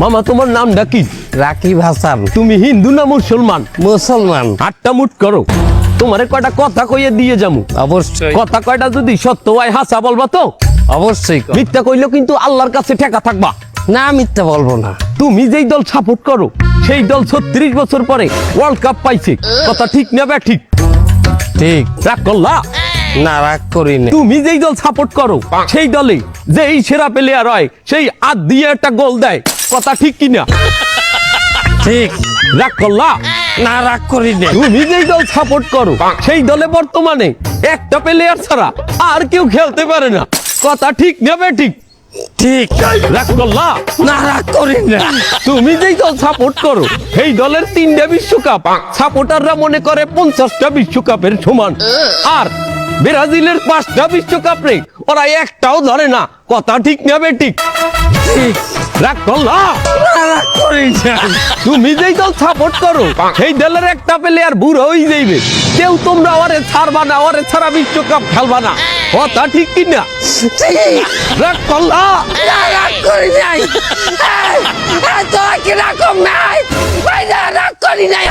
মামা তোমার নামটা কি? রাকিব হাসান। তুমি হিন্দু না মুসলমান? মুসলমান। আটটা মুট করো, তোমারে কয়টা কথা কইয়ে দিয়ে যামু। অবশ্যই কথা কয়টা যদি সত্য হয় হাসা বলবা তো? অবশ্যই। মিথ্যা কইলেও কিন্তু আল্লাহর কাছে ঠেকা থাকবা। না মিথ্যা বলবো না। তুমি যেই দল সাপোর্ট করো সেই দল 36 বছর পরে ওয়ার্ল্ড কাপ পাইছে, কথা ঠিক না বে ঠিক? ঠিক। রাগ করলা? না রাগ করি না। তুমি যেই দল সাপোর্ট করো সেই দলে যেই সেরা প্লেয়ার হয় সেই আদ দিয়ে একটা গোল দেয়, কথা ঠিক কিনা? ঠিক। রাগ করলা? না রাগ করি না। তুমি যেই দল সাপোর্ট করো সেই দলে বর্তমানে একটা প্লেয়ার ছাড়া আর কেউ খেলতে পারে না, কথা ঠিক না বে ঠিক? ঠিক। রাগ করলা? না রাগ করি না। তুমি যেই দল সাপোর্ট করো সেই দলের 3টা বিশ্বকাপ সাপোর্টাররা মনে করে 50টা বিশ্বকাপের সমান, আর ব্রাজিলের 5টা বিশ্বকাপ রে ওরা একটাও ধরে না, কথা ঠিক না বে ঠিক? ঠিক। রাগ করলা? না রাগ করি না। তুমি যেই দল সাপোর্ট করো সেই দলের একটা প্লেয়ার বুড়ো হয়ে যাইবে, কেউ তোমরা ওরে ছাড়বা না, ওরে ছাড়া বিশ্বকাপ খেলবা না, কথা ঠিক কিনা? ঠিক। রাগ করলা? না রাগ করি নাই। তোরা কি রাগ নাই? রাগ করি নাই।